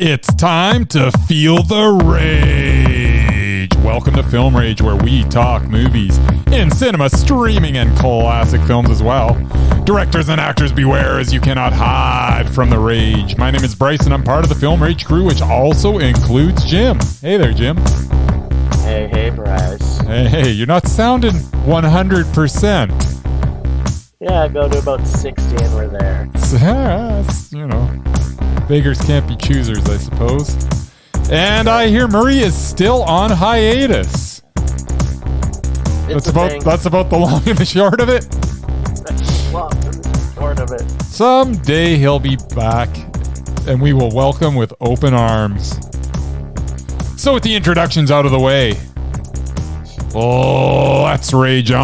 It's time to feel the rage. Welcome to Film Rage, where we talk movies in cinema, streaming, and classic films as well. Directors and actors beware, as you cannot hide from the rage. My name is Bryce, and I'm part of the Film Rage crew, which also includes Jim. Hey there, Jim. Hey, Bryce. Hey, you're not sounding 100%. Yeah, go to about 60 and we're there. Beggars can't be choosers, I suppose. And I hear Murray is still on hiatus. That's about the long and the short of it. Long and the short of it. Someday he'll be back, and we will welcome with open arms. So with the introductions out of the way, let's rage on.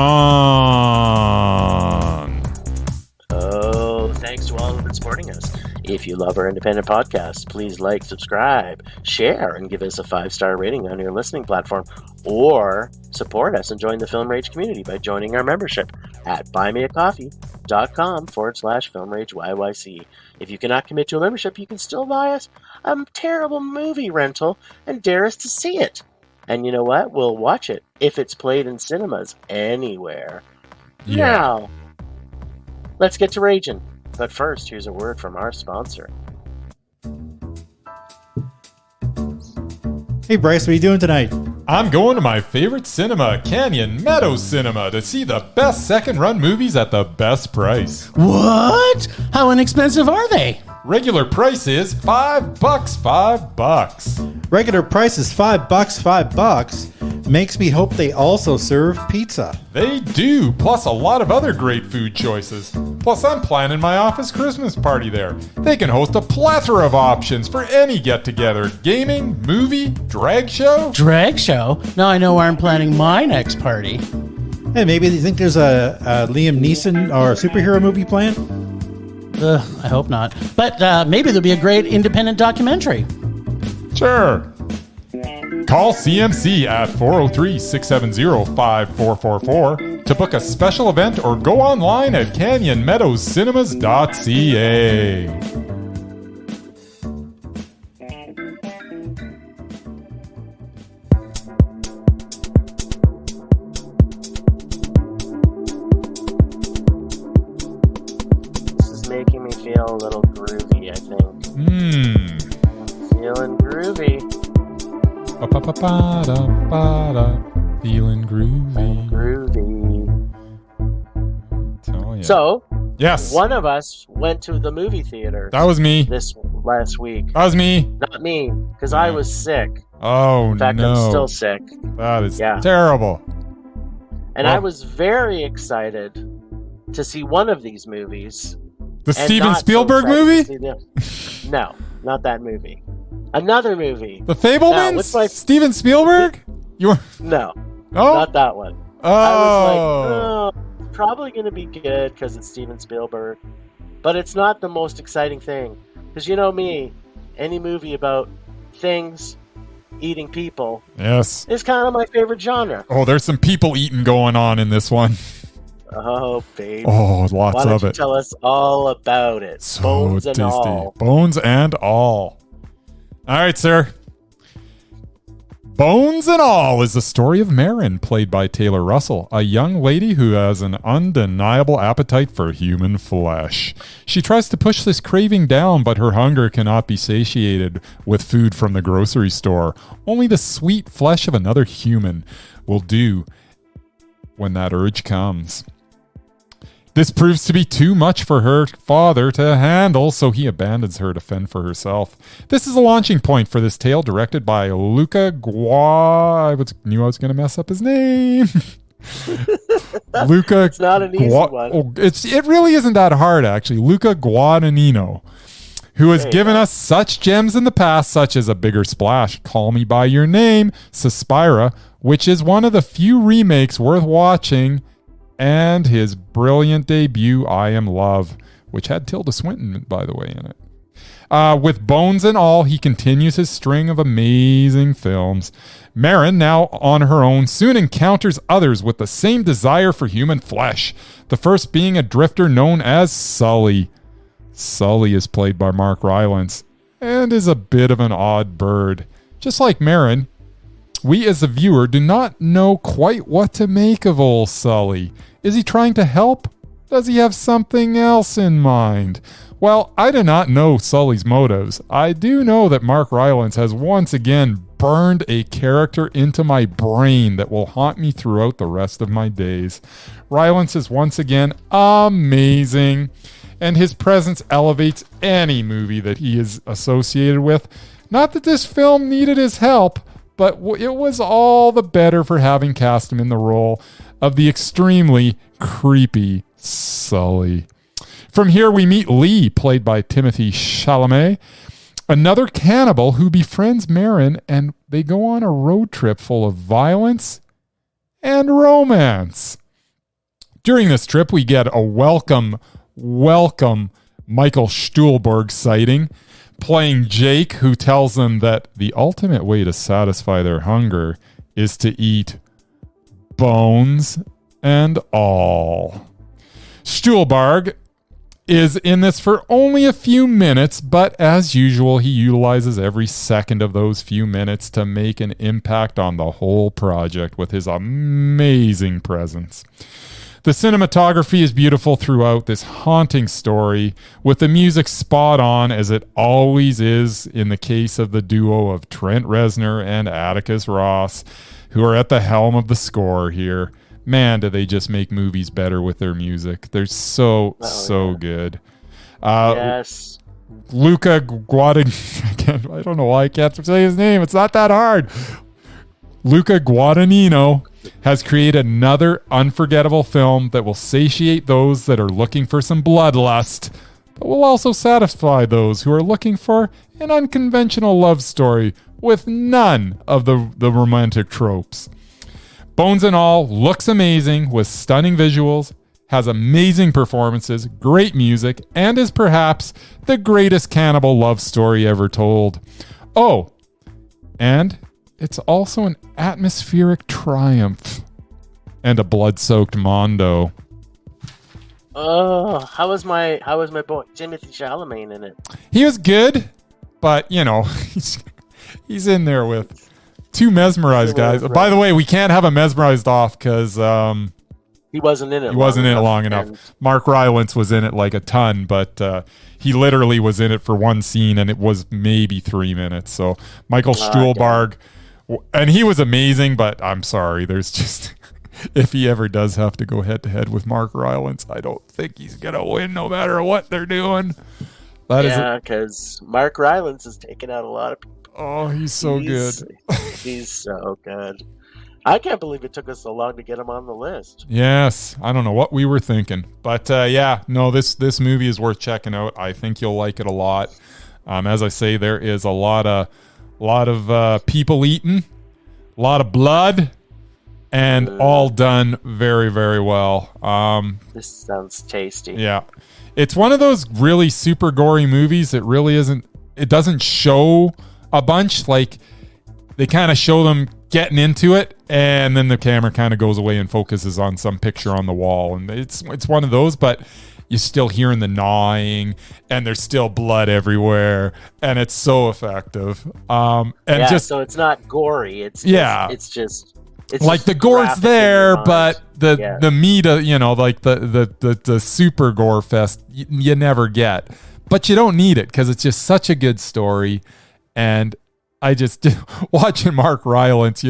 Oh, thanks to all who've been supporting us. If you love our independent podcast, please like, subscribe, share, and give us a 5-star rating on your listening platform. Or support us and join the Film Rage community by joining our membership at buymeacoffee.com/FilmRageYYC. If you cannot commit to a membership, you can still buy us a terrible movie rental and dare us to see it. And you know what? We'll watch it if it's played in cinemas anywhere. Yeah. Now, let's get to raging. But first, here's a word from our sponsor. Hey Bryce, what are you doing tonight? I'm going to my favorite cinema, Canyon Meadows Cinema, to see the best second-run movies at the best price. What? How inexpensive are they? Regular price is $5, $5. Regular price is $5. Makes me hope they also serve pizza. They do, plus a lot of other great food choices. Plus, I'm planning my office Christmas party there. They can host a plethora of options for any get-together. Gaming, movie, drag show. Drag show? Now I know where I'm planning my next party. Hey, maybe you think there's a Liam Neeson or a superhero movie planned? I hope not. But maybe there'll be a great independent documentary. Sure. Call CMC at 403-670-5444 to book a special event or go online at canyonmeadowscinema.ca. This is making me feel a little groovy, I think. Feeling groovy. Feeling groovy. Tell ya. So, yes, one of us went to the movie theater. That was me. This last week. That was me. Not me, because I was sick. Oh, In fact, no. I'm still sick. That is terrible. And I was very excited to see one of these movies. The Steven Spielberg movie? No, not that movie. Another movie. The Fabelmans? Steven Spielberg? No, Oh? not that one. Oh. I was like, probably going to be good because it's Steven Spielberg. But it's not the most exciting thing. Because you know me, any movie about things eating people is kind of my favorite genre. Oh, there's some people eating going on in this one. Oh, baby. Oh, lots Why don't of you it. tell us all about it? So Bones tasty. and all. Bones and all. All right, sir. Bones and All is the story of Marin, played by Taylor Russell, a young lady who has an undeniable appetite for human flesh. She tries to push this craving down, but her hunger cannot be satiated with food from the grocery store. Only the sweet flesh of another human will do when that urge comes. This proves to be too much for her father to handle, so he abandons her to fend for herself. This is a launching point for this tale, directed by Luca I knew I was going to mess up his name. Luca. It's not an easy one. It really isn't that hard, actually. Luca Guadagnino, who has given us such gems in the past, such as A Bigger Splash, Call Me By Your Name, Suspira, which is one of the few remakes worth watching, and his brilliant debut, I Am Love, which had Tilda Swinton, by the way, in it. With Bones and All, he continues his string of amazing films. Marin, now on her own, soon encounters others with the same desire for human flesh, the first being a drifter known as Sully. Sully is played by Mark Rylance. and is a bit of an odd bird. Just like Marin, we as the viewer do not know quite what to make of old Sully. Is he trying to help? Does he have something else in mind? Well, I do not know Sully's motives. I do know that Mark Rylance has once again burned a character into my brain that will haunt me throughout the rest of my days. Rylance is once again amazing, and his presence elevates any movie that he is associated with. Not that this film needed his help, but it was all the better for having cast him in the role of the extremely creepy Sully. From here, we meet Lee, played by Timothée Chalamet, another cannibal who befriends Marin, and they go on a road trip full of violence and romance. During this trip, we get a welcome Michael Stuhlbarg sighting, playing Jake, who tells them that the ultimate way to satisfy their hunger is to eat bones and all. Stuhlbarg is in this for only a few minutes, but as usual, he utilizes every second of those few minutes to make an impact on the whole project with his amazing presence. The cinematography is beautiful throughout this haunting story, with the music spot on as it always is in the case of the duo of Trent Reznor and Atticus Ross, who are at the helm of the score here. Man, do they just make movies better with their music. They're so good. Yes. Luca Guadagnino. I don't know why I can't say his name. It's not that hard. Luca Guadagnino has created another unforgettable film that will satiate those that are looking for some bloodlust, but will also satisfy those who are looking for an unconventional love story with none of the romantic tropes. Bones and All looks amazing with stunning visuals, has amazing performances, great music, and is perhaps the greatest cannibal love story ever told. Oh, and it's also an atmospheric triumph and a blood-soaked mondo. Oh, how was my boy Timothée Chalamet in it? He was good, but he's in there with two mesmerized guys. Right. By the way, we can't have a mesmerized off because he wasn't in it. He wasn't in it long enough. Mark Rylance was in it like a ton, but he literally was in it for one scene, and it was maybe 3 minutes. So Michael Stuhlbarg, and he was amazing, but I'm sorry, there's just if he ever does have to go head to head with Mark Rylance, I don't think he's gonna win, no matter what they're doing. Because Mark Rylance has taken out a lot of people. Oh, he's so good. He's so good. I can't believe it took us so long to get him on the list. Yes, I don't know what we were thinking, but this movie is worth checking out. I think you'll like it a lot. As I say, there is a lot of people eating, a lot of blood, and all done very, very well. This sounds tasty. Yeah, it's one of those really super gory movies that really isn't. It doesn't show a bunch. Like, they kind of show them getting into it, and then the camera kind of goes away and focuses on some picture on the wall, and it's one of those, but you're still hearing the gnawing, and there's still blood everywhere, and it's so effective. So it's not gory. It's just like the gore's there, but the meat, like the super gore fest, you never get, but you don't need it because it's just such a good story. And I just watching Mark Rylance,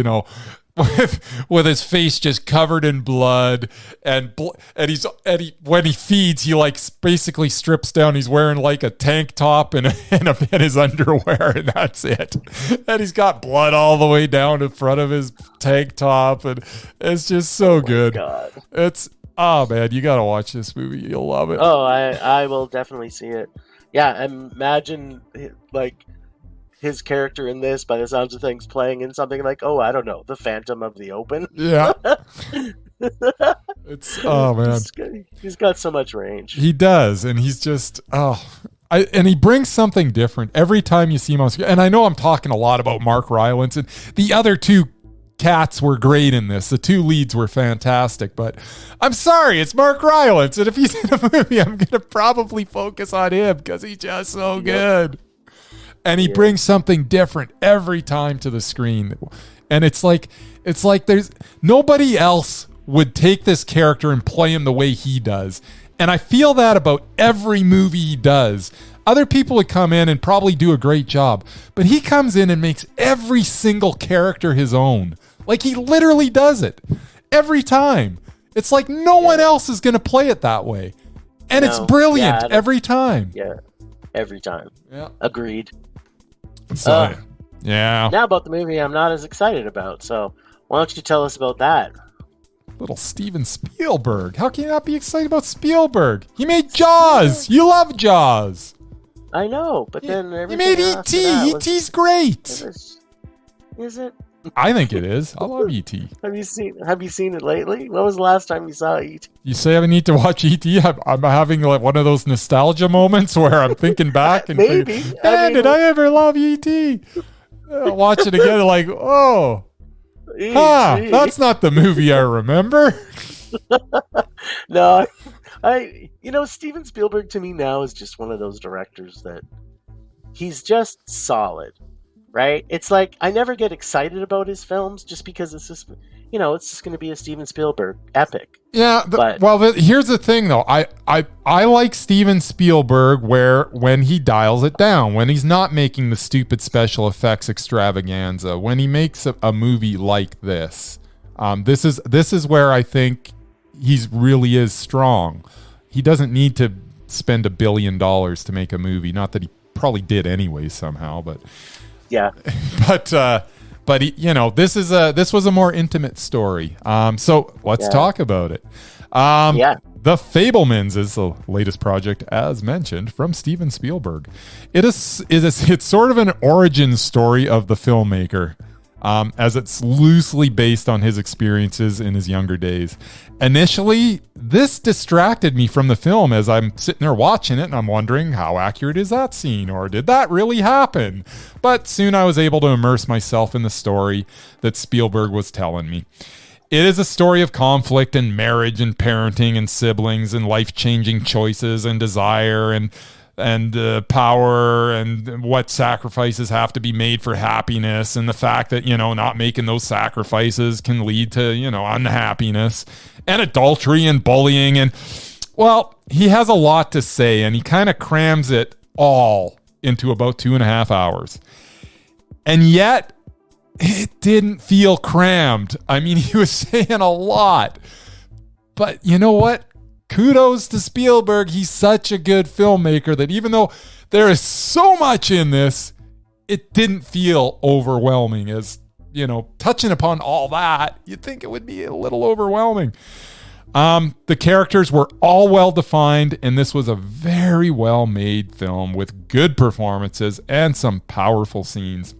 with his face just covered in blood, and when he feeds, he like basically strips down. He's wearing like a tank top and his underwear, and that's it. And he's got blood all the way down in front of his tank top, and it's just so good. God. Man, you gotta watch this movie. You'll love it. Oh, I will definitely see it. Yeah, imagine like his character in this, by the sounds of things, playing in something like, I don't know, The Phantom of the Open. Yeah. Man. He's got so much range. He does, and he's just, and he brings something different every time you see him on screen. And I know I'm talking a lot about Mark Rylance, and the other two cats were great in this. The two leads were fantastic, but I'm sorry, it's Mark Rylance, and if he's in a movie, I'm going to probably focus on him because he's just so good. and he brings something different every time to the screen. And it's like there's nobody else would take this character and play him the way he does. And I feel that about every movie he does. Other people would come in and probably do a great job, but he comes in and makes every single character his own. Like, he literally does it every time. It's like no one else is going to play it that way. And it's brilliant every time. Yeah, every time. Yeah. Agreed. So, yeah. Now about the movie I'm not as excited about, so why don't you tell us about that? Little Steven Spielberg. How can you not be excited about Spielberg? He made Jaws. You love Jaws. I know, but then he everything made after E.T. that E.T.'s great. Is it? I think it is. I love E.T. Have you seen it lately? When was the last time you saw E.T.? You say I need to watch E.T.? I'm having like one of those nostalgia moments where I'm thinking back and maybe. Thinking, did I ever love E.T.? Watch it again, like, oh, that's not the movie I remember. No, Steven Spielberg to me now is just one of those directors that he's just solid, right? It's like I never get excited about his films just because it's just, it's just going to be a Steven Spielberg epic. Yeah, here's the thing though. I like Steven Spielberg when he dials it down, when he's not making the stupid special effects extravaganza, when he makes a movie like this. This is where I think he's really is strong. He doesn't need to spend $1 billion to make a movie. Not that he probably did anyway somehow, but yeah. But he, this was a more intimate story. So let's talk about it. The Fabelmans is the latest project, as mentioned, from Steven Spielberg. It's sort of an origin story of the filmmaker. As it's loosely based on his experiences in his younger days. Initially, this distracted me from the film as I'm sitting there watching it and I'm wondering, how accurate is that scene, or did that really happen? But soon I was able to immerse myself in the story that Spielberg was telling me. It is a story of conflict and marriage and parenting and siblings and life-changing choices and desire and power and what sacrifices have to be made for happiness, and the fact that, not making those sacrifices can lead to, unhappiness and adultery and bullying. And, well, he has a lot to say, and he kind of crams it all into about 2.5 hours. And yet, it didn't feel crammed. I mean, he was saying a lot. But you know what? Kudos to Spielberg. He's such a good filmmaker that even though there is so much in this, it didn't feel overwhelming. As, touching upon all that, you'd think it would be a little overwhelming. The characters were all well defined, and this was a very well made film with good performances and some powerful scenes.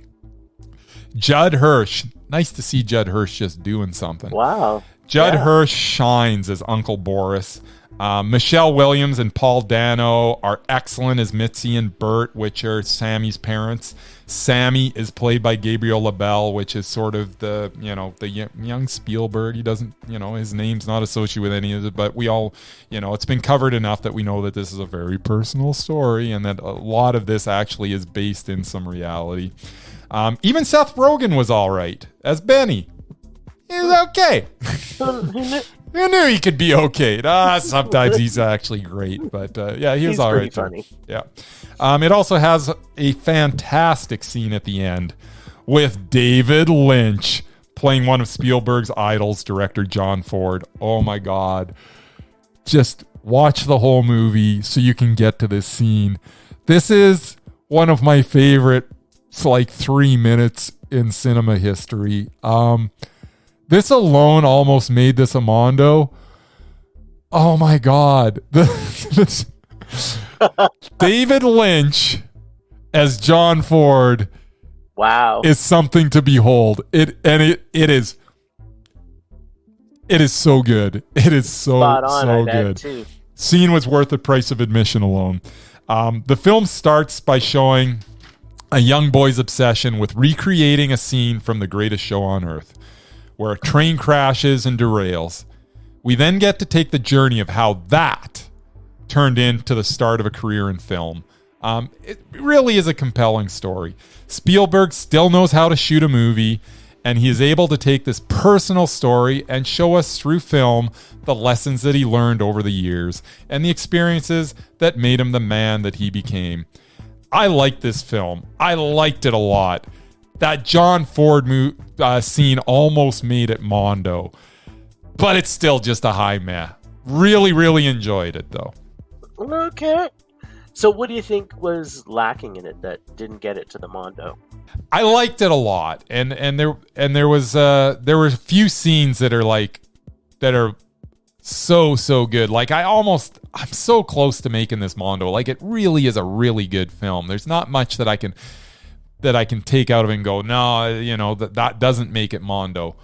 Judd Hirsch. Nice to see Judd Hirsch just doing something. Wow. Judd Hirsch shines as Uncle Boris. Michelle Williams and Paul Dano are excellent as Mitzi and Bert, which are Sammy's parents. Sammy is played by Gabriel LaBelle, which is sort of the young Spielberg. He doesn't, his name's not associated with any of it, but we all, it's been covered enough that we know that this is a very personal story and that a lot of this actually is based in some reality. Even Seth Rogen was all right as Benny. He was okay. Who knew he could be okay? Sometimes he's actually great, but he was all right. Funny. Yeah. It also has a fantastic scene at the end with David Lynch playing one of Spielberg's idols, director John Ford. Oh my God. Just watch the whole movie so you can get to this scene. This is one of my favorite, 3 minutes in cinema history. This alone almost made this a Mondo. Oh my God. David Lynch as John Ford. Wow. Is something to behold. It is so good. It is so good. Too. Scene was worth the price of admission alone. The film starts by showing a young boy's obsession with recreating a scene from The Greatest Show on Earth, where a train crashes and derails. We then get to take the journey of how that turned into the start of a career in film. It really is a compelling story. Spielberg still knows how to shoot a movie, and he is able to take this personal story and show us through film the lessons that he learned over the years and the experiences that made him the man that he became. I like this film. I liked it a lot. That John Ford scene almost made it Mondo, but it's still just a high meh. Really, really enjoyed it though. Okay. So what do you think was lacking in it that didn't get it to the Mondo? I liked it a lot, and there were a few scenes that are so good. Like I'm so close to making this Mondo. Like it really is a really good film. There's not much that I can take out of it and go, no, that doesn't make it Mondo.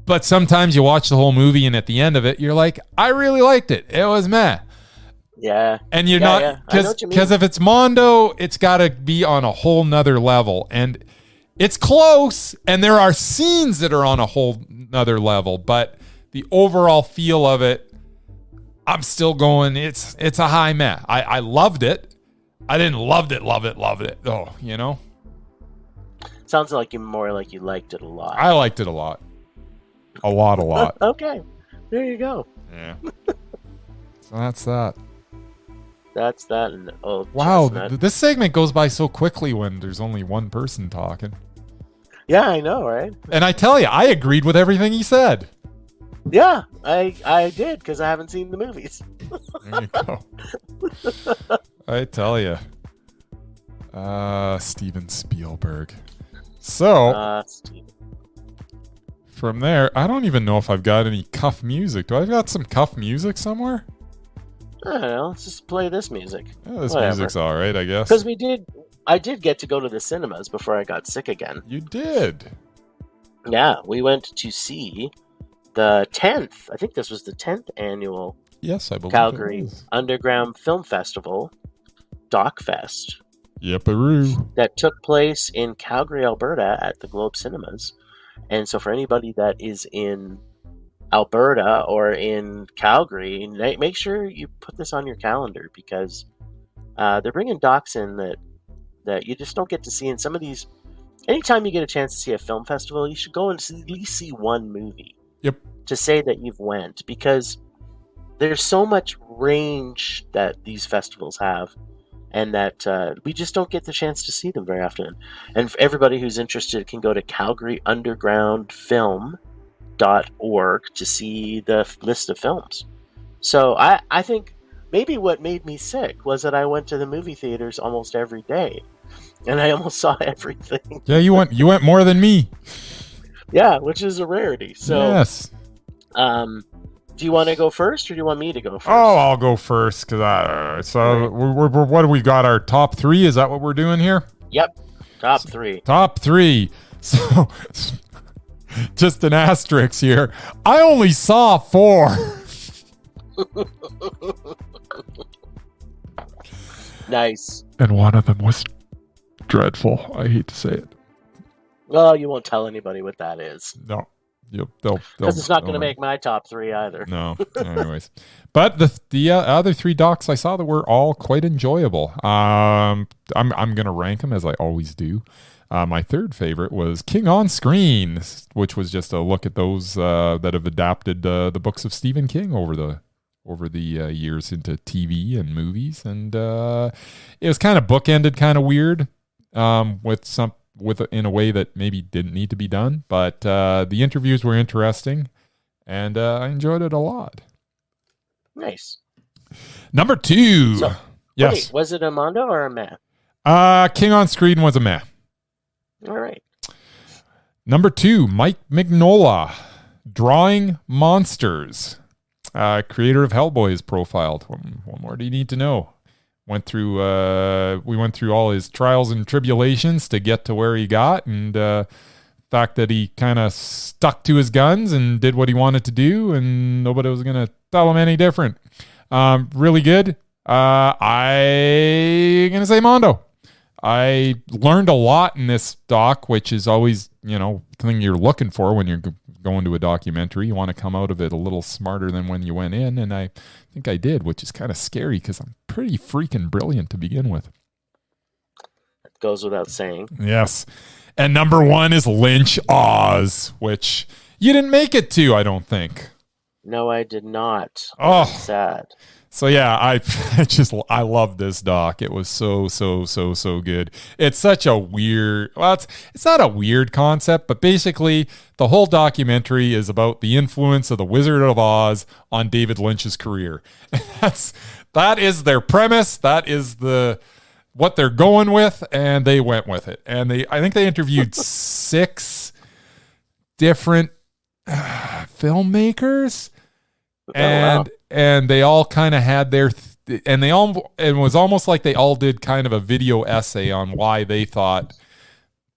But sometimes you watch the whole movie and at the end of it, you're like, I really liked it. It was meh. Yeah. And you're not, because if it's Mondo, it's got to be on a whole nother level. And it's close, and there are scenes that are on a whole nother level, but the overall feel of it, I'm still going, it's a high meh. I loved it. I didn't love it. Oh, Sounds like you liked it a lot. I liked it a lot. A lot. Okay. There you go. Yeah. So that's that. That's that. And wow, this segment goes by so quickly when there's only one person talking. Yeah, I know, right? And I tell you, I agreed with everything he said. Yeah, I did because I haven't seen the movies. There you go. I tell you. Steven Spielberg. So, from there, I don't even know if I've got any cuff music. Do I got some cuff music somewhere? I don't know. Let's just play this music. Yeah, this music's all right, I guess. Because I did get to go to the cinemas before I got sick again. You did? Yeah, we went to see the 10th. I think this was the 10th annual I believe Calgary Underground Film Festival, DocFest. Yep-a-roo. That took place in Calgary, Alberta at the Globe Cinemas. And so for anybody that is in Alberta or in Calgary, make sure you put this on your calendar because they're bringing docs in that you just don't get to see in some of these. Anytime you get a chance to see a film festival, you should go and at least see one movie. Yep. To say that you've went, because there's so much range that these festivals have, and that we just don't get the chance to see them very often. And for everybody who's interested can go to calgaryundergroundfilm.org to see the list of films. So I think maybe what made me sick was that I went to the movie theaters almost every day, and I almost saw everything. Yeah, you went more than me. Yeah, which is a rarity. So yes. Do you want to go first, or do you want me to go first? Oh, I'll go first because what do we got? Our top three? Is that what we're doing here? Yep, top three. Top three. So, just an asterisk here. I only saw 4. Nice. And one of them was dreadful. I hate to say it. Well, you won't tell anybody what that is. No. Yep, because it's not going to make my top 3 either. No. Anyways, but the other 3 docs I saw that were all quite enjoyable. I'm going to rank them as I always do. My third favorite was King on Screen, which was just a look at those that have adapted the books of Stephen King over the years into TV and movies, and it was kind of bookended, kind of weird, in a way that maybe didn't need to be done, but the interviews were interesting, and I enjoyed it a lot. Nice. Number 2. So, yes. Wait, was it a Mondo or a meh? King on Screen was a meh. All right. Number 2, Mike Mignola, Drawing Monsters. Creator of Hellboy is profiled. What more do you need to know? We went through all his trials and tribulations to get to where he got, and the fact that he kind of stuck to his guns and did what he wanted to do, and nobody was going to tell him any different. Really good. I'm going to say Mondo. I learned a lot in this doc, which is always, the thing you're looking for when you're going to a documentary. You want to come out of it a little smarter than when you went in, and I think I did, which is kind of scary because I'm pretty freaking brilliant to begin with. It goes without saying. Yes. And number 1 is Lynch Oz, which you didn't make it to, I don't think. No, I did not. Oh, I'm sad. So yeah, I love this doc. It was so good. It's such a weird, well, it's not a weird concept, but basically the whole documentary is about the influence of the Wizard of Oz on David Lynch's career. That is their premise. That is what they're going with, and they went with it. And I think they interviewed 6 different filmmakers. And they all kind of had their, it was almost like they all did kind of a video essay on why they thought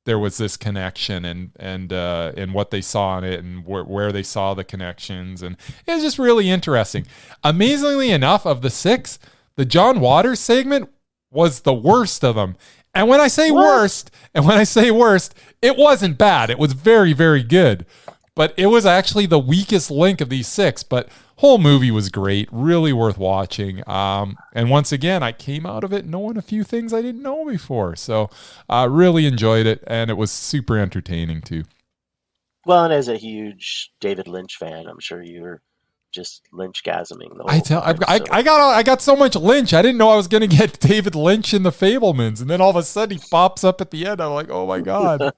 there was this connection and what they saw in it and where they saw the connections. And it was just really interesting. Amazingly enough, of the 6, the John Waters segment was the worst of them. And when I say worst, it wasn't bad. It was very, very good. But it was actually the weakest link of these 6. But whole movie was great, really worth watching. And once again, I came out of it knowing a few things I didn't know before. So I really enjoyed it, and it was super entertaining too. Well, and as a huge David Lynch fan, I'm sure you were just Lynch-gasming the whole time. I got so much Lynch, I didn't know I was going to get David Lynch in the Fabelmans, and then all of a sudden he pops up at the end. I'm like, oh my God,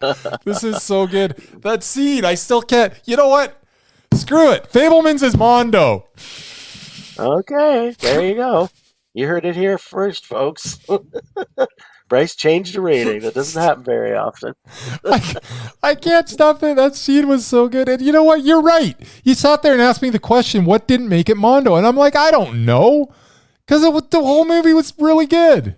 this is so good. That scene, I still can't, you know what? Screw it. Fabelmans is Mondo. Okay, there you go. You heard it here first, folks. Bryce changed the rating. That doesn't happen very often. I can't stop it. That scene was so good. And you know what? You're right. You sat there and asked me the question, what didn't make it Mondo? And I'm like, I don't know. Because the whole movie was really good.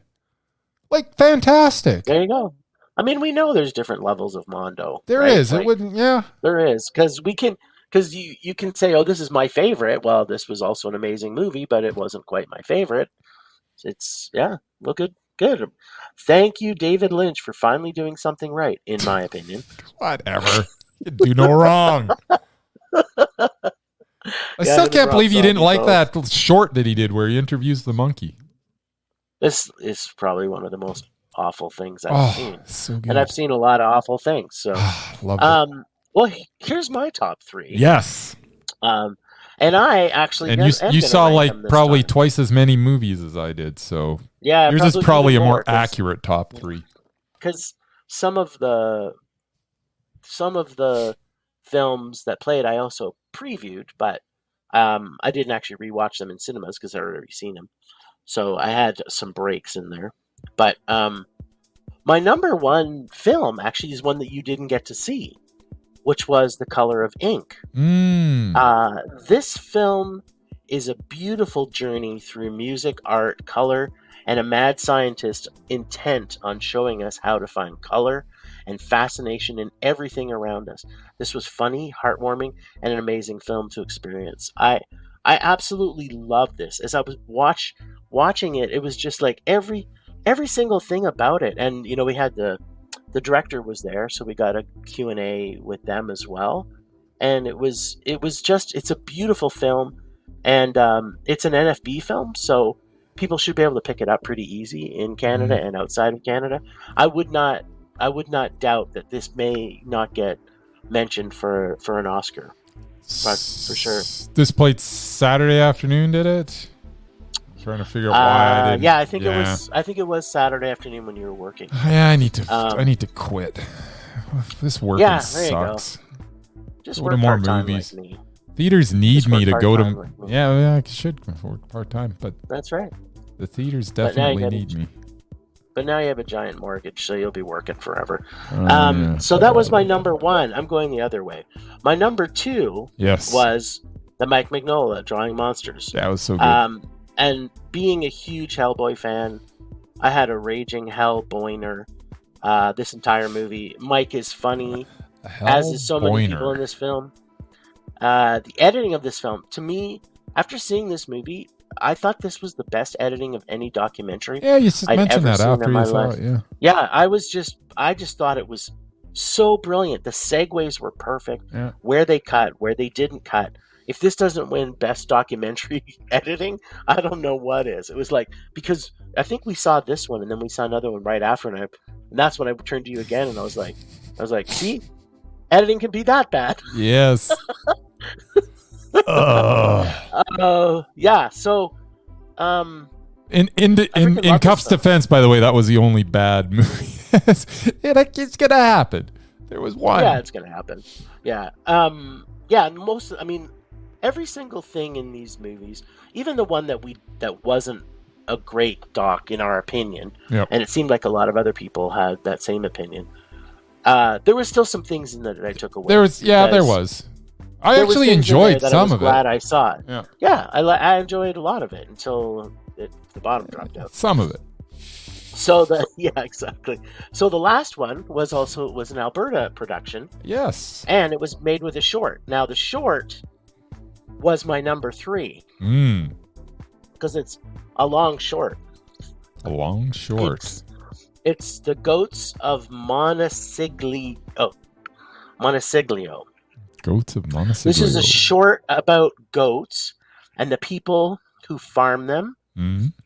Like, fantastic. There you go. I mean, we know there's different levels of Mondo. There right? is. Like, it wouldn't, yeah. There is. Because you can say, oh, this is my favorite. Well, this was also an amazing movie, but it wasn't quite my favorite. It's, yeah, well, good. Thank you, David Lynch, for finally doing something right, in my opinion. Whatever. You do no wrong. I still can't believe you didn't like that short that he did where he interviews the monkey. This is probably one of the most awful things I've seen. So good. And I've seen a lot of awful things. So, love it. Well, here's my top 3. Yes. And I actually... And you saw like probably twice as many movies as I did, so... Yeah, yours is probably a more accurate top 3. Because some of the films that played I also previewed, but I didn't actually rewatch them in cinemas because I'd already seen them. So I had some breaks in there. But my number 1 film actually is one that you didn't get to see, which was The Color of Ink. This film is a beautiful journey through music, art, color, and a mad scientist intent on showing us how to find color and fascination in everything around us. This was funny, heartwarming, and an amazing film to experience. I absolutely loved this. As I was watching it, it was just like every single thing about it. And, you know, we had the director was there, so we got a Q&A with them as well. And it's a beautiful film, and it's an NFB film, so people should be able to pick it up pretty easy in Canada and outside of Canada. I would not doubt that this may not get mentioned for an Oscar, but for sure. This played Saturday afternoon, did it? I'm trying to figure out why I didn't. Yeah, I think it was Saturday afternoon when you were working. Yeah, I need to quit. This working sucks. Just work more movies. Like me. Theaters need me to go to. Yeah, I should work part time, but that's right. The theaters definitely need me. But now you have a giant mortgage, so you'll be working forever. So that was my number 1. I'm going the other way. My number 2 was the Mike Mignola Drawing Monsters. That was so good. And being a huge Hellboy fan, I had a raging Hellboyner this entire movie. Mike is funny, as is so many people in this film. The editing of this film, to me, after seeing this movie, I thought this was the best editing of any documentary. Yeah, you mentioned that after you saw it. Yeah, I just thought it was so brilliant. The segues were perfect. Yeah. Where they cut, where they didn't cut. If this doesn't win best documentary editing, I don't know what is. It was like, because I think we saw this one and then we saw another one right after, and that's when I turned to you again, and I was like, see, editing can be that bad. Yes. Yeah. So, in Cuff's defense, by the way, that was the only bad movie. It's gonna happen. There was one. Yeah, it's gonna happen. Yeah. Every single thing in these movies, even the one that wasn't a great doc in our opinion, yep. and it seemed like a lot of other people had that same opinion. There was still some things in that I took away. There was. I actually enjoyed some of it. Glad I saw it. Yeah, I enjoyed a lot of it until the bottom dropped out. Some of it. So exactly. So the last one was an Alberta production. Yes. And it was made with a short. Now the short was my number 3. Because it's a long short. A long short. It's the Goats of Monosiglio. Goats of Monosiglio. This is a short about goats and the people who farm them.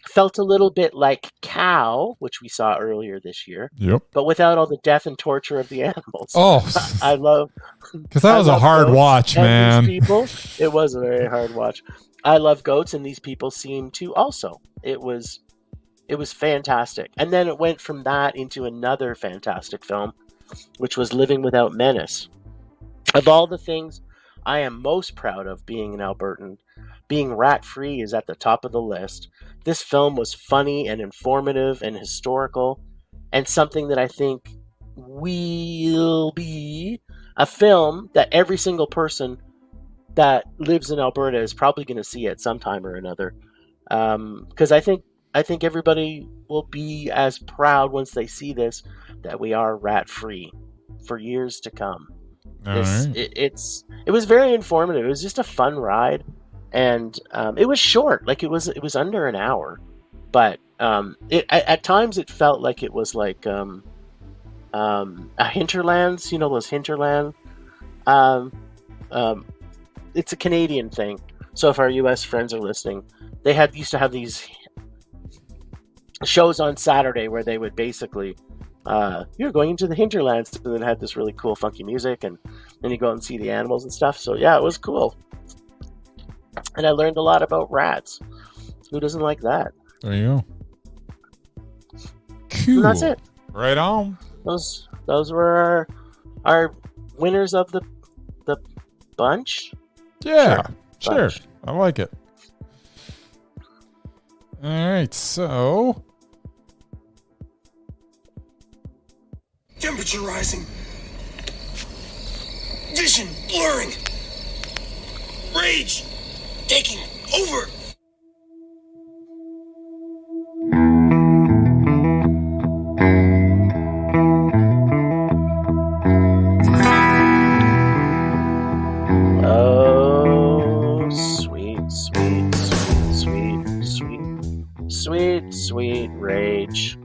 Felt a little bit like Cow, which we saw earlier this year. Yep. But without all the death and torture of the animals. Oh, I love. Because that was a hard watch, man. These people, it was a very hard watch. I love goats, and these people seem to also. It was fantastic, and then it went from that into another fantastic film, which was Living Without Menace. Of all the things I am most proud of being an Albertan, being rat-free is at the top of the list. This film was funny and informative and historical, and something that I think will be a film that every single person that lives in Alberta is probably going to see at some time or another. Because I think everybody will be as proud once they see this that we are rat-free for years to come. It was very informative. It was just a fun ride. And it was short, like it was under an hour, but at times it felt like it was like a Hinterlands, those Hinterland. It's a Canadian thing, so if our U.S. friends are listening, they used to have these shows on Saturday where they would basically, you're going into the Hinterlands, and then had this really cool funky music, and then you go out and see the animals and stuff. So yeah, it was cool. And I learned a lot about rats. Who doesn't like that? There you go. Cool. And that's it. Right on. Those were our winners of the bunch. Yeah, sure. Bunch. I like it. All right, so temperature rising, vision blurring, rage taking over. Oh, sweet rage.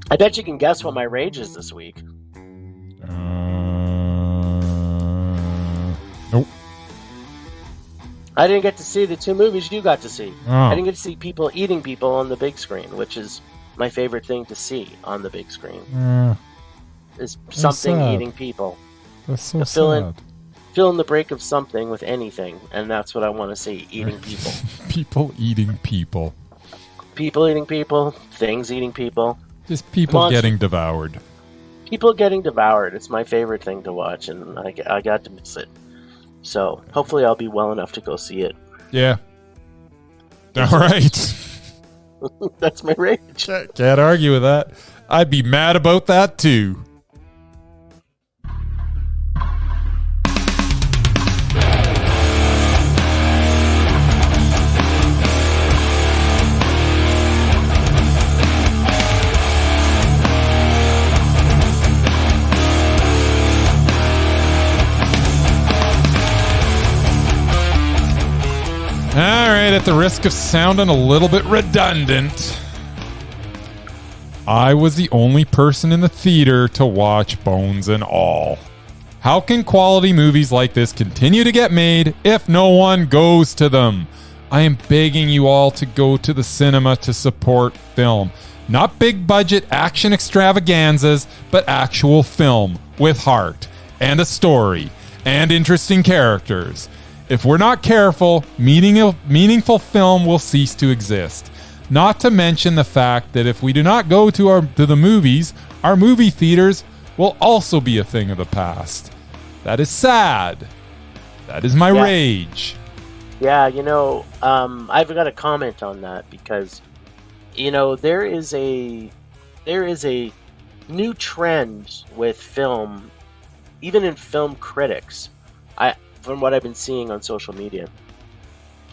I bet you can guess what my rage is this week. Nope. I didn't get to see the 2 movies you got to see. Oh. I didn't get to see people eating people on the big screen, which is my favorite thing to see on the big screen. Is something sad. Eating people. That's so sad. sad. Fill in the break of something with anything, and that's what I want to see. Eating people. People eating people. People eating people. Things eating people. Just people getting devoured. People getting devoured. It's my favorite thing to watch, and I got to miss it. So hopefully I'll be well enough to go see it. Yeah. All right. That's my rage. Can't argue with that. I'd be mad about that too. All right, at the risk of sounding a little bit redundant, I was the only person in the theater to watch Bones and All. How can quality movies like this continue to get made if no one goes to them? I am begging you all to go to the cinema to support film. Not big budget action extravaganzas, but actual film with heart and a story and interesting characters. If we're not careful, meaningful film will cease to exist. Not to mention the fact that if we do not go to the movies, our movie theaters will also be a thing of the past. That is sad. That is my rage. Yeah, I've got a comment on that because, there is a new trend with film, even in film critics. From what I've been seeing on social media,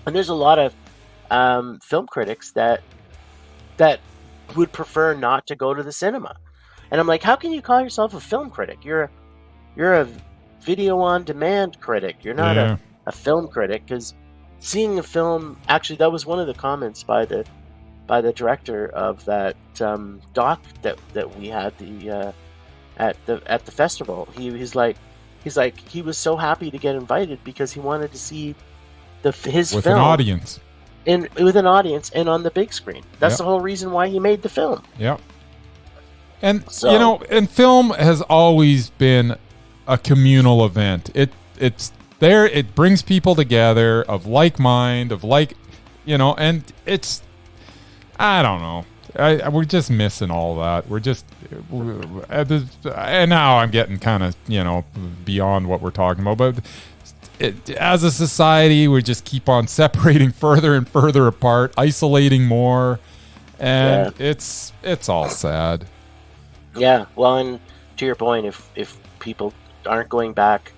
and there's a lot of film critics that would prefer not to go to the cinema, and I'm like, how can you call yourself a film critic? You're a video on demand critic. You're not a film critic, because seeing a film, actually, that was one of the comments by the director of that doc that we had at the festival. He's like he was so happy to get invited because he wanted to see his with film an audience. With an audience and on the big screen. That's the whole reason why he made the film. Yep. And and film has always been a communal event. It's there. It brings people together of like mind, and it's, I don't know. We're just missing all that. And now I'm getting kind of, beyond what we're talking about. But as a society, we just keep on separating further and further apart, isolating more, and it's all sad. Yeah, well, and to your point, if people aren't going back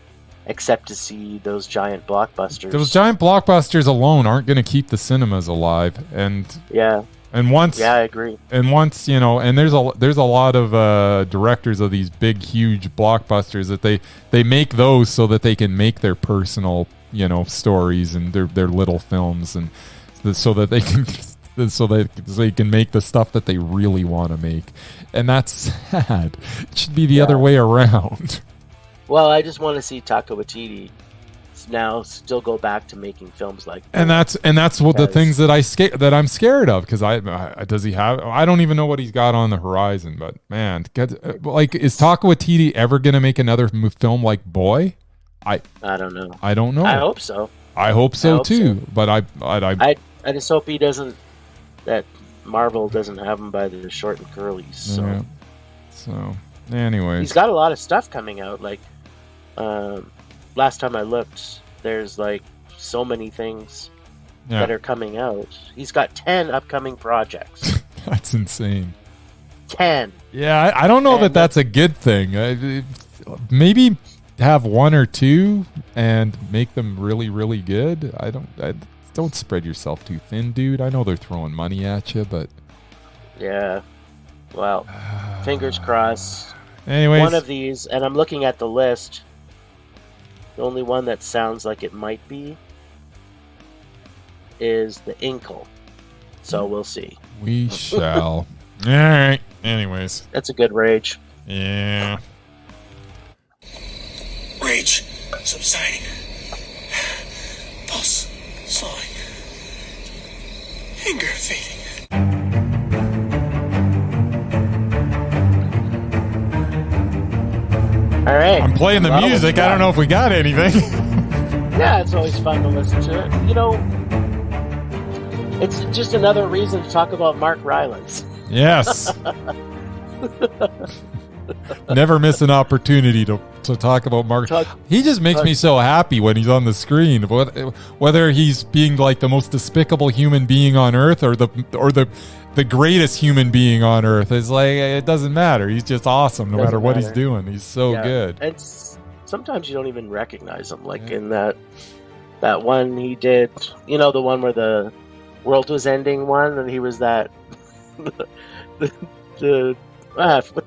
except to see those giant blockbusters. Those giant blockbusters alone aren't going to keep the cinemas alive. And once, I agree. And once, and there's a lot of directors of these big, huge blockbusters that they make those so that they can make their personal, stories and their little films, and so that they can they can make the stuff that they really want to make. And that's sad. It should be the other way around. Well, I just want to see Taika Waititi now still go back to making films like that. And that's what the things that I'm scared of, because does he have? I don't even know what he's got on the horizon. But man, is Taika Waititi ever going to make another film like Boy? I don't know. I don't know. I hope so. I hope so too. But I just hope he doesn't. That Marvel doesn't have him by the short and curlies. So. Yeah. So, anyways, he's got a lot of stuff coming out. Like, last time I looked, there's like so many things that are coming out. He's got 10 upcoming projects. That's insane. 10. Yeah, I don't know that that's a good thing. Maybe have one or two and make them really, really good. Don't spread yourself too thin, dude. I know they're throwing money at you, but yeah. Well, fingers crossed. Anyways, one of these, and I'm looking at the list. The only one that sounds like it might be is the Inkle. So we'll see. We shall. All right. Anyways. That's a good rage. Yeah. Rage subsiding. Pulse slowing. Anger fading. All right. I'm playing the music. I don't know if we got anything. Yeah, it's always fun to listen to it. It's just another reason to talk about Mark Rylance. Yes. Never miss an opportunity to talk about Mark. He just makes me so happy when he's on the screen. Whether he's being like the most despicable human being on earth or the greatest human being on earth, it's like it doesn't matter. He's just awesome no matter what he's doing. He's so good. And sometimes you don't even recognize him. Like in that one he did, the one where the world was ending one, and he was that what the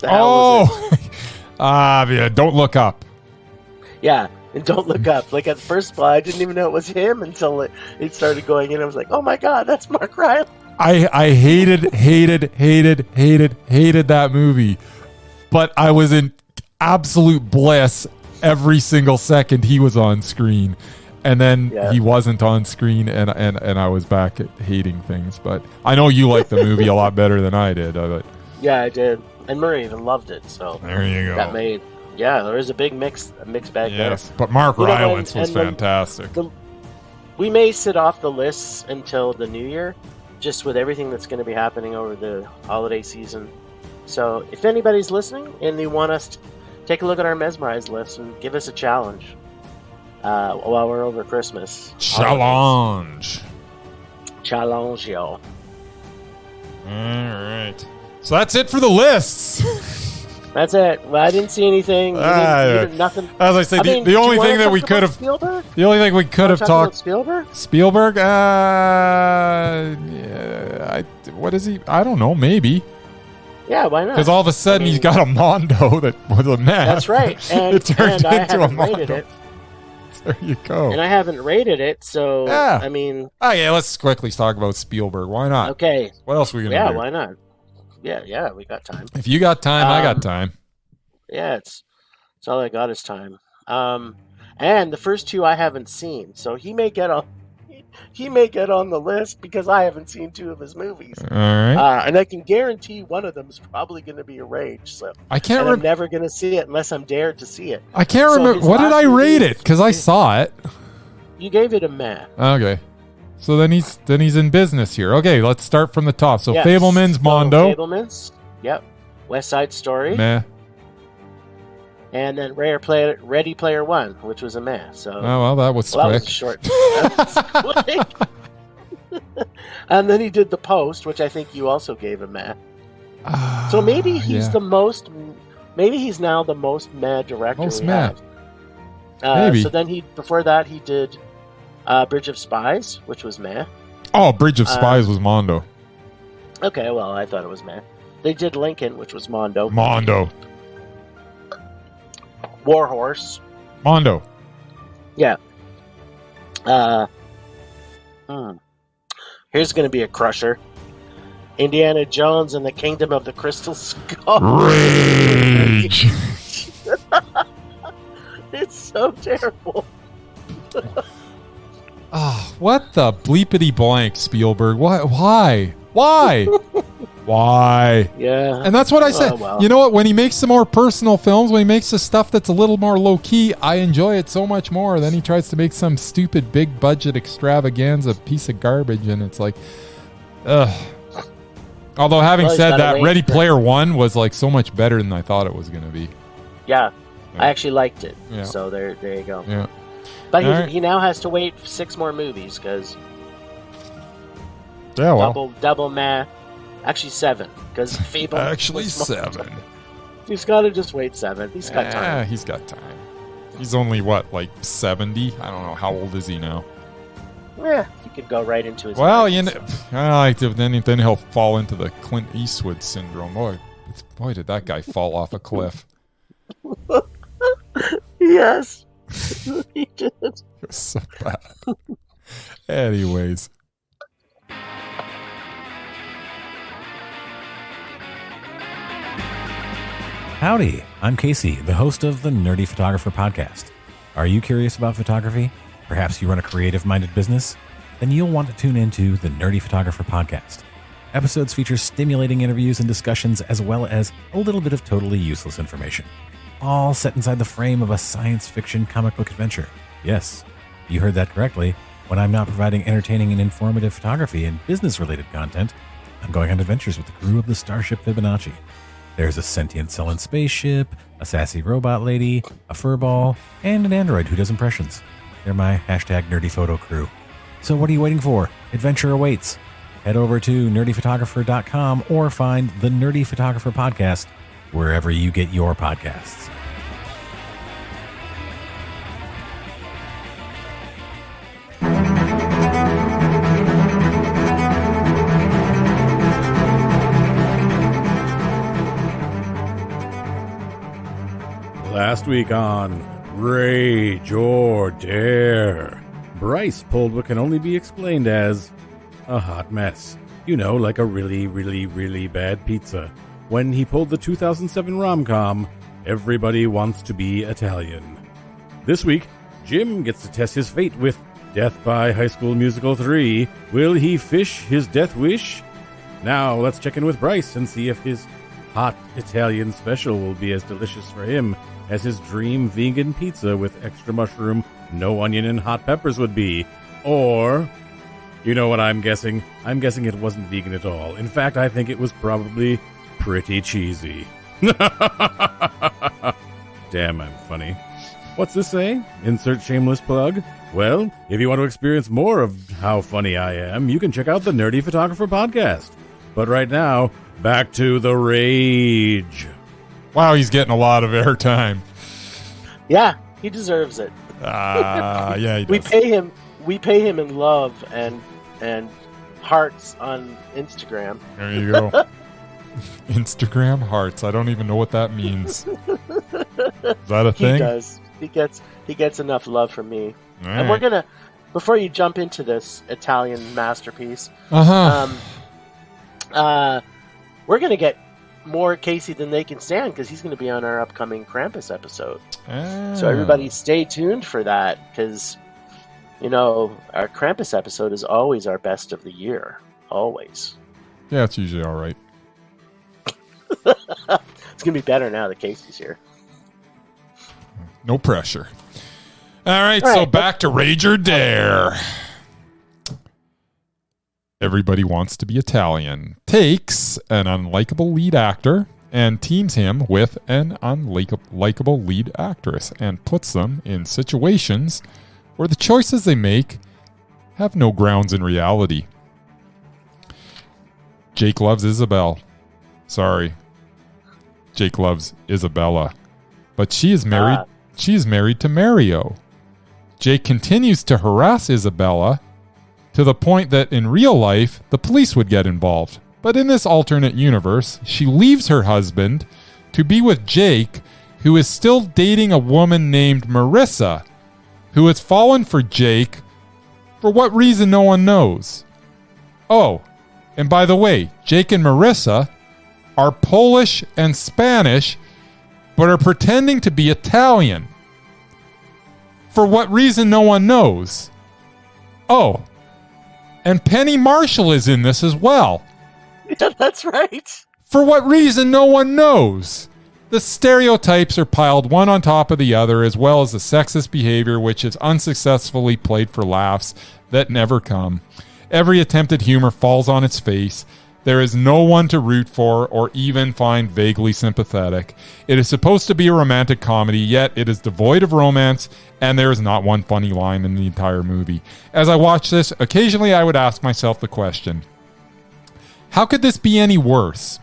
hell was it? Yeah, Don't Look Up. Yeah, and Don't Look Up. Like at first I didn't even know it was him until it started going in. I was like, oh my god, that's Mark Rylance. I hated that movie, but I was in absolute bliss every single second he was on screen, and then he wasn't on screen, and I was back at hating things. But I know you liked the movie a lot better than I did. Yeah, I did, and Murray even loved it. So there you go. That made there is a big mixed bag there. Yes, but Mark Rylance was fantastic. We may sit off the lists until the new year, just with everything that's going to be happening over the holiday season. So if anybody's listening and they want us to take a look at our Mesmerized list and give us a challenge while we're over Christmas. Challenge, yo. All right. So that's it for the lists. That's it. Well, I didn't see anything. You didn't nothing. As I said, the only thing that we could have, Spielberg? The only thing we could have talked Spielberg. Spielberg. What is he? I don't know. Maybe. Yeah, why not? Because all of a sudden he's got a Mondo that was a mess. That's right, and, it turned I into haven't a Mondo. rated it. There you go. And I haven't rated it, so yeah. I mean. Oh yeah, let's quickly talk about Spielberg. Why not? Okay. What else are we gonna do? Yeah, why not? Yeah, we got time. If you got time, I got time. Yeah, it's all I got is time. And the first two I haven't seen, so he may get on the list because I haven't seen two of his movies. All right. And I can guarantee one of them is probably going to be a rage. So I can't. I'm never going to see it unless I'm dared to see it. I can't remember. What did I rate it? Because I saw it. You gave it a meh. Okay. So then he's in business here. Okay, let's start from the top. So yes. Fabelmans, Mondo. Fabelmans. Yep. West Side Story. Meh. And then Ready Player One, which was a meh. So that was quick. That was short. That was quick. And then he did The Post, which I think you also gave a meh. So maybe he's the most. Maybe he's now the most meh director. Most meh. Maybe. So then before that he did Bridge of Spies, which was meh. Oh, Bridge of Spies was Mondo. Okay, well I thought it was meh. They did Lincoln, which was Mondo. Warhorse. Mondo. Yeah. Here's going to be a crusher. Indiana Jones and the Kingdom of the Crystal Skull. Rage. It's so terrible. What the bleepity blank, Spielberg? Why? Why? Yeah. And that's what I said. Well. You know what? When he makes some more personal films, when he makes the stuff that's a little more low-key, I enjoy it so much more. Then he tries to make some stupid big-budget extravaganza piece of garbage, and it's like, ugh. Although having said that, Ready Player One was like so much better than I thought it was going to be. Yeah. I actually liked it. Yeah. So there you go. Yeah. But he now has to wait 6 more movies because double meh. Actually 7 because Fable. Actually 7. He's got to just wait 7. He's got time. Yeah, he's got time. He's only like 70. I don't know, how old is he now? Yeah, he could go right into his. Well, then he'll fall into the Clint Eastwood syndrome. Boy, did that guy fall off a cliff. Yes, he did. It was so bad. Anyways. Howdy, I'm Casey, the host of the Nerdy Photographer Podcast. Are you curious about photography? Perhaps you run a creative-minded business? Then you'll want to tune into the Nerdy Photographer Podcast. Episodes feature stimulating interviews and discussions as well as a little bit of totally useless information. All set inside the frame of a science fiction comic book adventure. Yes, you heard that correctly. When I'm not providing entertaining and informative photography and business-related content, I'm going on adventures with the crew of the Starship Fibonacci. There's a sentient sullen spaceship, a sassy robot lady, a furball, and an android who does impressions. They're my #NerdyPhoto crew. So what are you waiting for? Adventure awaits. Head over to nerdyphotographer.com or find the Nerdy Photographer Podcast wherever you get your podcasts. Last week on Rage or Dare, Bryce pulled what can only be explained as a hot mess. You know, like a really, really, really bad pizza. When he pulled the 2007 rom-com, Everybody Wants to Be Italian. This week, Jim gets to test his fate with Death by High School Musical 3. Will he fish his death wish? Now, let's check in with Bryce and see if his hot Italian special will be as delicious for him as his dream vegan pizza with extra mushroom, no onion, and hot peppers would be. Or, you know what I'm guessing? I'm guessing it wasn't vegan at all. In fact, I think it was probably pretty cheesy. Damn, I'm funny. What's this say? Insert shameless plug? Well, if you want to experience more of how funny I am, you can check out the Nerdy Photographer podcast. But right now, back to the rage. Wow, he's getting a lot of airtime. Yeah, he deserves it. Yeah, he does. We pay him in love and hearts on Instagram. There you go. Instagram hearts. I don't even know what that means. Is that a thing? He does. He gets enough love from me. All and right. we're gonna, before you jump into this Italian masterpiece, Uh-huh. we're gonna get more Casey than they can stand because he's gonna be on our upcoming Krampus episode. So everybody stay tuned for that because, you know, our Krampus episode is always our best of the year. Always. Yeah, it's usually all right. It's going to be better now that Casey's here. No pressure. All right, All so right, back to Rage or Dare. Everybody Wants to Be Italian takes an unlikable lead actor and teams him with an unlikable lead actress and puts them in situations where the choices they make have no grounds in reality. Jake loves Isabel. Sorry. Jake loves Isabella. But she is married. She is married to Mario. Jake continues to harass Isabella to the point that in real life, the police would get involved. But in this alternate universe, she leaves her husband to be with Jake, who is still dating a woman named Marissa, who has fallen for Jake for what reason no one knows. Oh, and by the way, Jake and Marissa are Polish and Spanish, but are pretending to be Italian. For what reason no one knows. Oh, and Penny Marshall is in this as well. Yeah, that's right. For what reason no one knows. The stereotypes are piled one on top of the other, as well as the sexist behavior which is unsuccessfully played for laughs that never come. Every attempted humor falls on its face. There is no one to root for or even find vaguely sympathetic. It is supposed to be a romantic comedy, yet it is devoid of romance, and there is not one funny line in the entire movie. As I watch this, occasionally I would ask myself the question, how could this be any worse?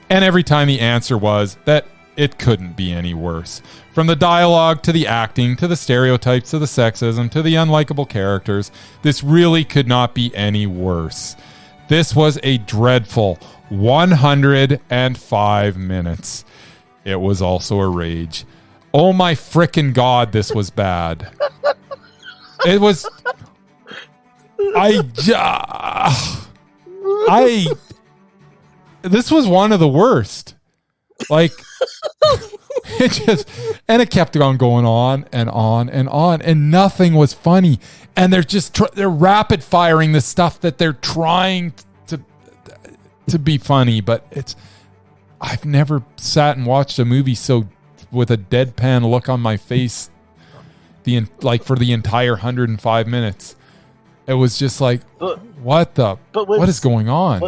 And every time the answer was that it couldn't be any worse. From the dialogue to the acting to the stereotypes to the sexism to the unlikable characters, this really could not be any worse. This was a dreadful 105 minutes. It was also a rage. Oh my frickin' God, this was bad. It was... This was one of the worst. Like, it kept on going on and on and on, and nothing was funny. And they're just they're rapid firing the stuff that they're trying to be funny, but I've never sat and watched a movie so with a deadpan look on my face for the entire 105 minutes. It was just like, what is going on?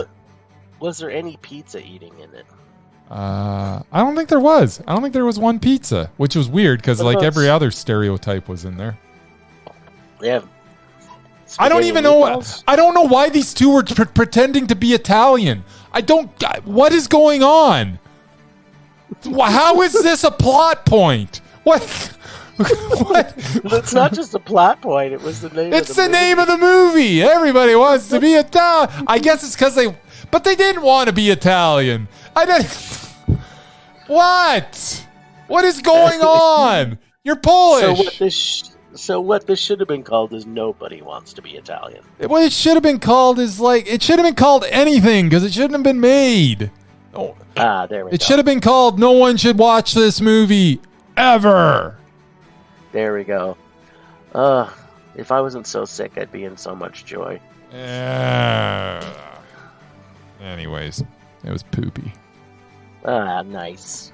Was there any pizza eating in it? I don't think there was. I don't think there was one pizza, which was weird because like every other stereotype was in there. Yeah. I don't even know. I don't know why these two were pretending to be Italian. What is going on? How is this a plot point? What? What? It's not just a plot point. It was the name. It's the name of the movie. Everybody wants to be Italian. I guess it's because but they didn't want to be Italian. What? What is going on? You're Polish. So what this should have been called is Nobody Wants to Be Italian. What it should have been called is it should have been called anything because it shouldn't have been made. Oh, there we go. it should have been called No One Should Watch This Movie Ever. There we go. If I wasn't so sick, I'd be in so much joy. Anyways, it was poopy. Nice.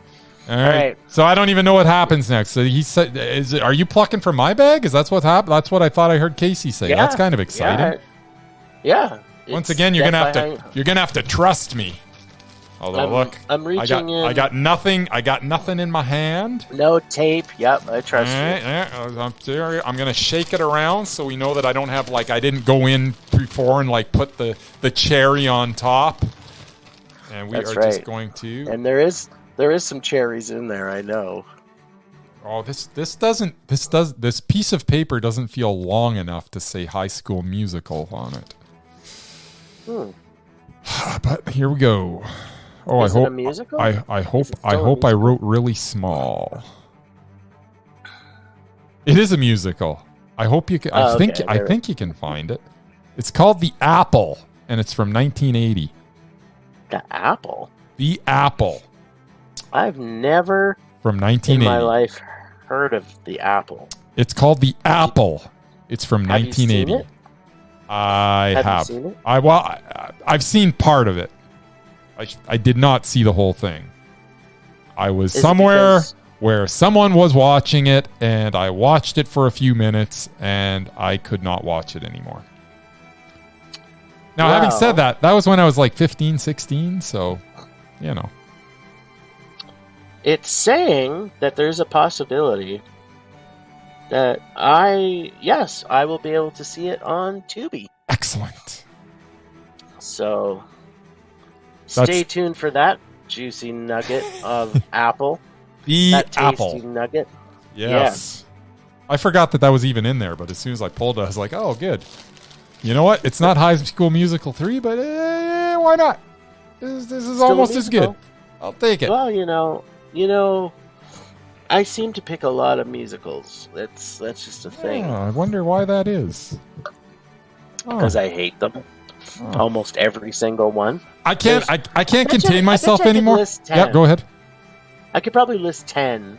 All right. So I don't even know what happens next. So he said, "Are you plucking from my bag? Is that's what happened? That's what I thought I heard Casey say. Yeah, that's kind of exciting. Yeah. Once again, you're gonna have to trust me. Although look, I'm reaching in. I got nothing. I got nothing in my hand. No tape. Yep, I trust you. I'm serious. I'm gonna shake it around so we know that I don't have I didn't go in before and put the cherry on top. And we are just going to. And there is some cherries in there. I know. Oh, this piece of paper doesn't feel long enough to say High School Musical on it. But here we go. Oh, Is it a musical? I hope I wrote really small. It is a musical. I hope you can. I think you can find it. It's called The Apple, and it's from 1980. The Apple. The Apple. I've never from 1980 in my life heard of The Apple. It's called The Apple. It's from Have 1980. You seen it? I have. You seen it? I've seen part of it. I did not see the whole thing. I was somewhere where someone was watching it, and I watched it for a few minutes, and I could not watch it anymore. Now, having said that was when I was 15, 16, so, It's saying that there's a possibility that I will be able to see it on Tubi. Excellent. So, stay tuned for that juicy nugget of apple. That tasty apple nugget. Yes. I forgot that was even in there, but as soon as I pulled it, I was like, oh, good. You know what? It's not High School Musical 3, but why not? This is still almost as good. I'll take it. Well, I seem to pick a lot of musicals. That's just a thing. I wonder why that is. Because I hate them. Almost every single one. I can't contain myself anymore. Yeah, go ahead. I could probably list 10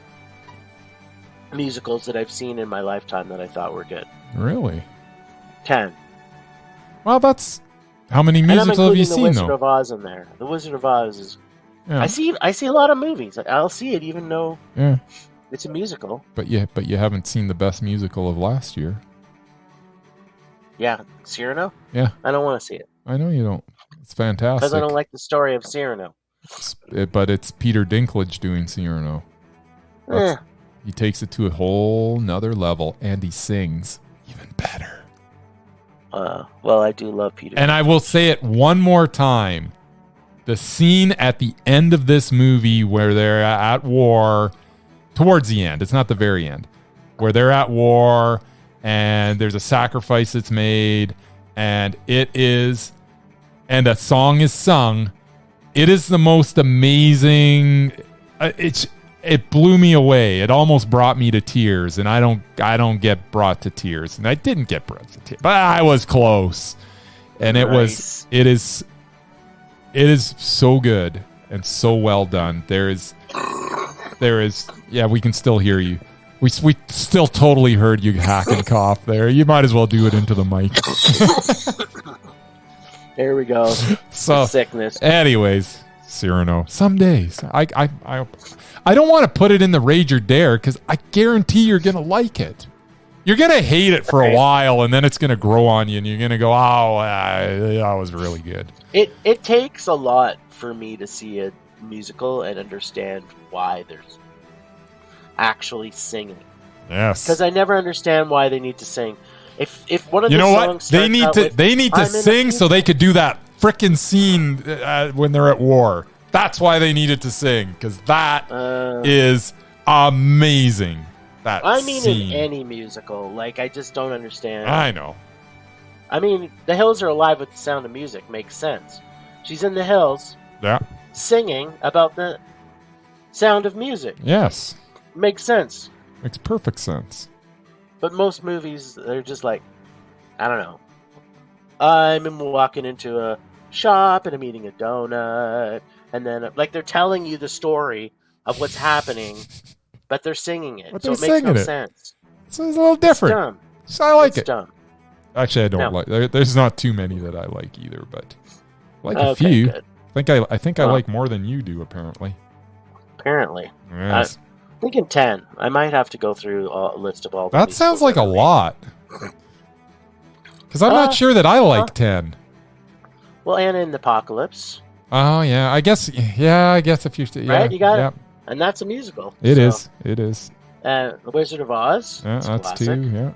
musicals that I've seen in my lifetime that I thought were good. Really? 10. Well, that's how many musicals have you seen, though? The Wizard of Oz in there. The Wizard of Oz is. Yeah. I see a lot of movies. I'll see it even though it's a musical. But you haven't seen the best musical of last year. Yeah, Cyrano? Yeah. I don't want to see it. I know you don't. It's fantastic. Because I don't like the story of Cyrano. But it's Peter Dinklage doing Cyrano. He takes it to a whole nother level, and he sings even better. Well, I do love Peter. And I will say it one more time. The scene at the end of this movie where they're at war, towards the end, it's not the very end, where they're at war and there's a sacrifice that's made and a song is sung. It is the most amazing. It blew me away. It almost brought me to tears, and I don't get brought to tears, and I didn't get brought to tears, but I was close. And it is so good and so well done. There is, we can still hear you. We still totally heard you hack and cough there. You might as well do it into the mic. There we go. So, sickness. Anyways, Cyrano. Some days. I don't want to put it in the Rage or Dare because I guarantee you're going to like it. You're going to hate it for a while, and then it's going to grow on you, and you're going to go, that was really good. It takes a lot for me to see a musical and understand why there's actually singing. Yes. Because I never understand why they need to sing. If one of the songs they need to sing so they could do that frickin' scene when they're at war. That's why they needed to sing, because that is amazing. In any musical, I just don't understand. I know. I mean, The Hills Are Alive with the Sound of Music makes sense. She's in the hills, singing about the sound of music. Yes, makes sense. Makes perfect sense. But most movies, they're just like, I don't know. I'm walking into a shop and I'm eating a donut, and then like they're telling you the story of what's happening, but they're singing it, But so they're it makes no singing it. sense. So it's a little different. It's dumb. So I like It's it. dumb. Actually, I don't No. like. There's not too many that I like either, but I like a Okay, few. good. I think I Well. like more than you do. Apparently. Apparently, Yes. thinking 10. I might have to go through a list of all. The That sounds musicals like a that I lot. Because I'm not sure that I like 10. like. Well, Anna and the Apocalypse, Oh yeah, I guess. Yeah, I guess if you. Yeah, right? You got yeah, it, and that's a musical. It so, is. It is. The Wizard of Oz. Yeah, it's a that's classic. 2.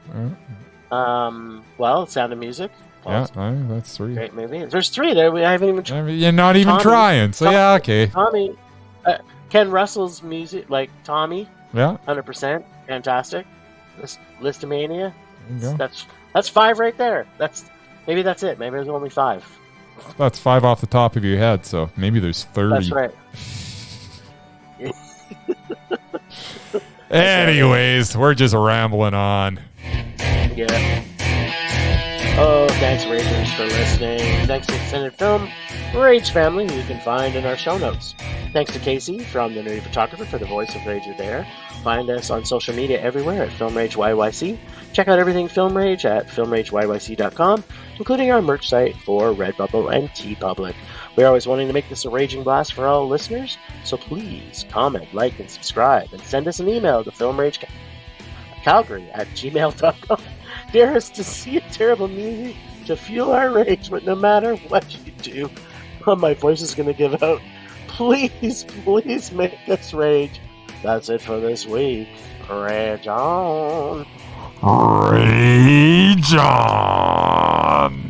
Yeah. Well, Sound of Music. Yeah. Well, That's 3. great movie. There's 3 there. I haven't even. I mean, you're not even Tommy. trying. So yeah, okay. Tommy, Ken Russell's music, like Tommy, Yeah. 100%, fantastic. Listomania. There you go. That's 5 right there. Maybe that's it. Maybe there's only 5. That's 5 off the top of your head. So maybe there's 30. That's right. Anyways, we're just rambling on. Yeah. Oh, thanks, Ragers, for listening. Thanks to Extended Film Rage family, who you can find in our show notes. Thanks to Casey from The Nerdy Photographer for the voice of Rager there. Find us on social media everywhere at Film Rage YYC. Check out everything Film Rage at filmrageyyc.com, including our merch site for Redbubble and TeePublic. We're always wanting to make this a raging blast for all listeners, so please comment, like, and subscribe, and send us an email to filmragecalgary@gmail.com. Dare us to see a terrible movie to fuel our rage, but no matter what you do, my voice is going to give out. Please make us rage. That's it for this week. Rage on. Rage on.